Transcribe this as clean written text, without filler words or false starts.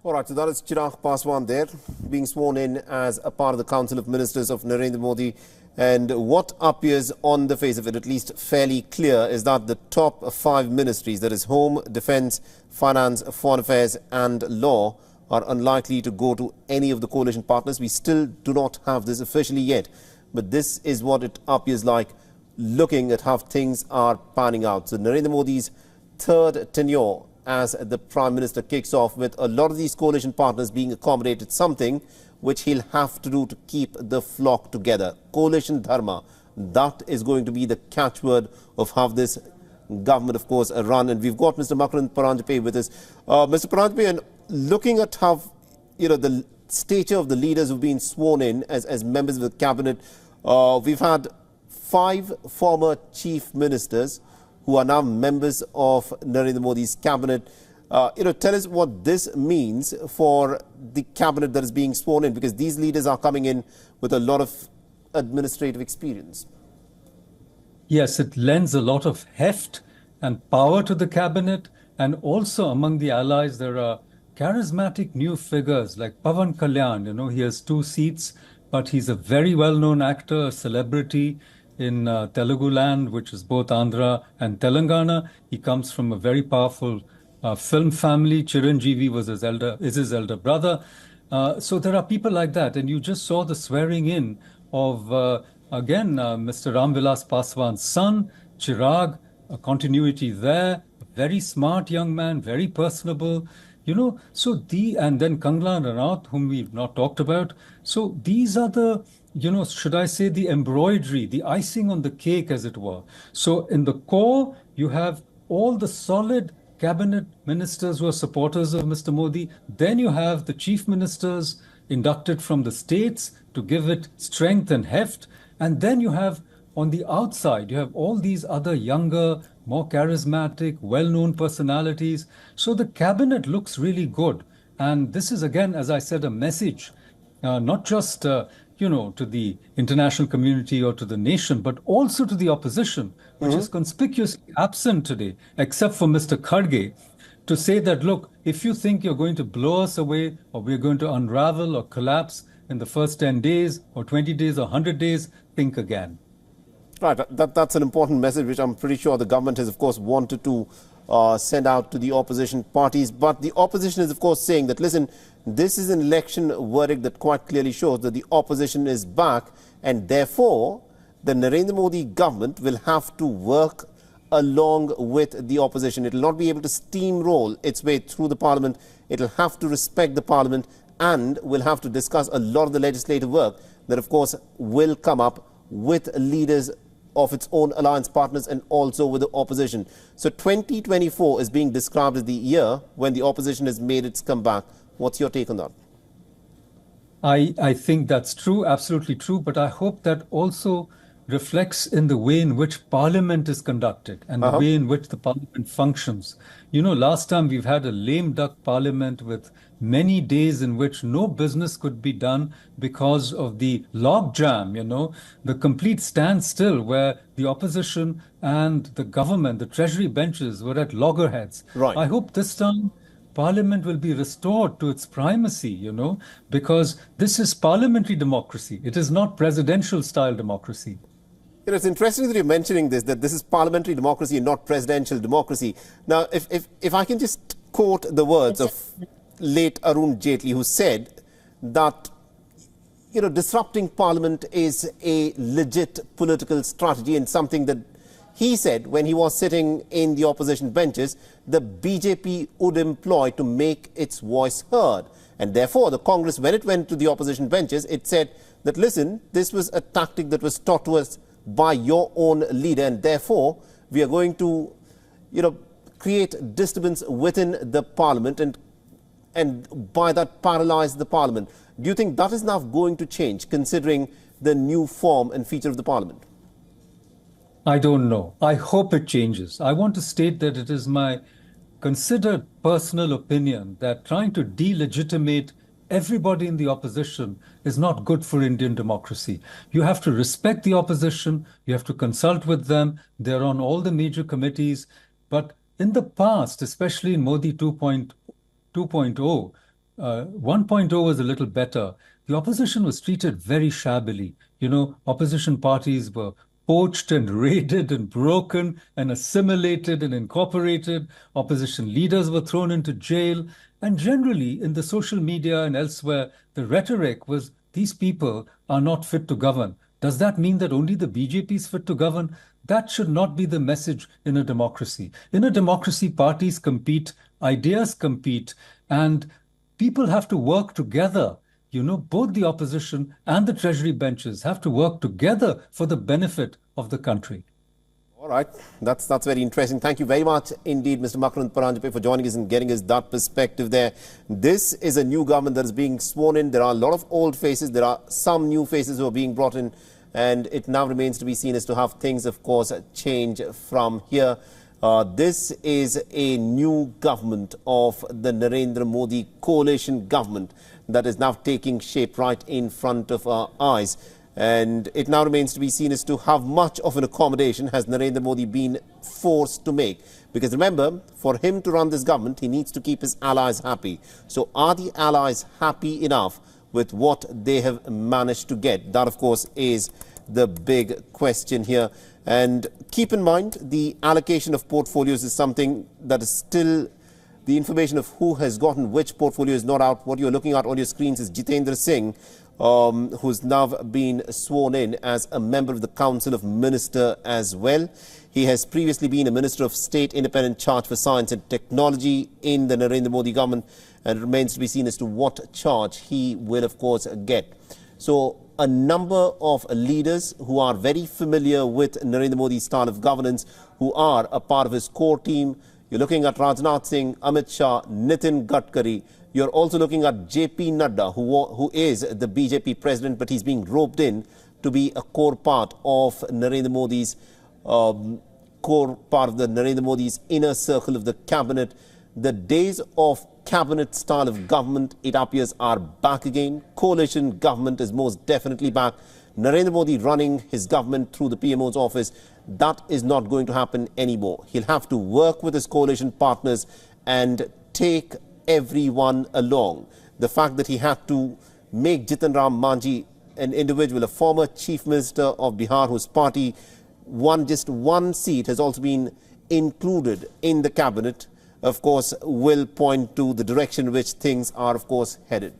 All right, so that is Chirag Paswan there, being sworn in as a part of the Council of Ministers of Narendra Modi. And what appears on the face of it, at least fairly clear, is that the top 5 ministries, that is Home, Defence, Finance, Foreign Affairs and Law, are unlikely to go to any of the coalition partners. We still do not have this officially yet, but this is what it appears like, looking at how things are panning out. So Narendra Modi's third tenure as the Prime Minister kicks off with a lot of these coalition partners being accommodated, something which he'll have to do to keep the flock together. Coalition Dharma, that is going to be the catchword of how this government, of course, run. And we've got Mr. Makaran Paranjape with us. Mr. Paranjape, and looking at how, the stature of the leaders who've been sworn in as members of the cabinet, we've had 5 former chief ministers who are now members of Narendra Modi's cabinet. Tell us what this means for the cabinet that is being sworn in, because these leaders are coming in with a lot of administrative experience. Yes, it lends a lot of heft and power to the cabinet, and also among the allies there are charismatic new figures like Pawan Kalyan. He has 2 seats, but he's a very well-known actor, a celebrity in Telugu land, which is both Andhra and Telangana. He comes from a very powerful film family. Chiranjeevi is his elder brother. So there are people like that. And you just saw the swearing in of, Mr. Vilas Paswan's son, Chirag, a continuity there, a very smart young man, very personable. And then Kangla Ranat, whom we've not talked about. So these are the, should I say, the embroidery, the icing on the cake, as it were. So in the core, you have all the solid cabinet ministers who are supporters of Mr. Modi. Then you have the chief ministers inducted from the states to give it strength and heft. And then you have, on the outside, you have all these other younger, more charismatic, well-known personalities. So the cabinet looks really good. And this is, again, as I said, a message, not just, to the international community or to the nation, but also to the opposition, which is conspicuously absent today, except for Mr. Kharge, to say that, look, if you think you're going to blow us away or we're going to unravel or collapse in the first 10 days or 20 days or 100 days, think again. Right, that's an important message, which I'm pretty sure the government has, of course, wanted to send out to the opposition parties. But the opposition is, of course, saying that, listen, this is an election verdict that quite clearly shows that the opposition is back, and therefore the Narendra Modi government will have to work along with the opposition. It will not be able to steamroll its way through the parliament. It will have to respect the parliament and will have to discuss a lot of the legislative work that, of course, will come up with leaders of its own alliance partners and also with the opposition. So 2024 is being described as the year when the opposition has made its comeback. What's your take on that? I think that's true, absolutely true, but I hope that also reflects in the way in which Parliament is conducted and the way in which the Parliament functions. Last time we've had a lame duck Parliament with many days in which no business could be done because of the logjam, the complete standstill where the opposition and the government, the treasury benches were at loggerheads. Right. I hope this time Parliament will be restored to its primacy, because this is parliamentary democracy. It is not presidential style democracy. It's interesting that you're mentioning this, that this is parliamentary democracy and not presidential democracy. Now, if I can just quote the words of late Arun Jaitley, who said that, disrupting parliament is a legit political strategy, and something that he said when he was sitting in the opposition benches, the BJP would employ to make its voice heard. And therefore, the Congress, when it went to the opposition benches, it said that, listen, this was a tactic that was taught to us by your own leader, and therefore we are going to, create disturbance within the parliament and by that paralyze the parliament. Do you think that is now going to change, considering the new form and feature of the parliament? I don't know. I hope it changes. I want to state that it is my considered personal opinion that trying to delegitimate everybody in the opposition is not good for Indian democracy. You have to respect the opposition. You have to consult with them. They're on all the major committees. But in the past, especially in Modi 2.0, 1.0 was a little better. The opposition was treated very shabbily. Opposition parties were poached and raided and broken and assimilated and incorporated. Opposition leaders were thrown into jail. And generally, in the social media and elsewhere, the rhetoric was these people are not fit to govern. Does that mean that only the BJP is fit to govern? That should not be the message in a democracy. In a democracy, parties compete, ideas compete, and people have to work together. Both the opposition and the treasury benches have to work together for the benefit of the country. All right, that's very interesting. Thank you very much indeed, Mr. Makarand Paranjape, for joining us and getting us that perspective there. This is a new government that is being sworn in. There are a lot of old faces. There are some new faces who are being brought in, and it now remains to be seen as to how things, of course, change from here. This is a new government of the Narendra Modi coalition government that is now taking shape right in front of our eyes. And it now remains to be seen as to how much of an accommodation has Narendra Modi been forced to make. Because remember, for him to run this government, he needs to keep his allies happy. So are the allies happy enough with what they have managed to get? That, of course, is the big question here. And keep in mind, the allocation of portfolios is something that is still, the information of who has gotten which portfolio is not out. What you're looking at on your screens is Jitendra Singh, who's now been sworn in as a member of the Council of Ministers as well. He has previously been a Minister of State, Independent Charge for Science and Technology in the Narendra Modi government, and it remains to be seen as to what charge he will, of course, get. So a number of leaders who are very familiar with Narendra Modi's style of governance, who are a part of his core team. You're looking at Rajnath Singh, Amit Shah, Nitin Gadkari. You're also looking at JP Nadda, who is the BJP president, but he's being roped in to be a core part of Narendra Modi's inner circle of the cabinet. The days of cabinet style of government, it appears, are back again. Coalition government is most definitely back. Narendra Modi running his government through the PMO's office, that is not going to happen anymore. He'll have to work with his coalition partners and take everyone along. The fact that he had to make Jitan Ram Manjhi an individual, a former chief minister of Bihar, whose party won just one seat, has also been included in the cabinet, of course, will point to the direction in which things are, of course, headed.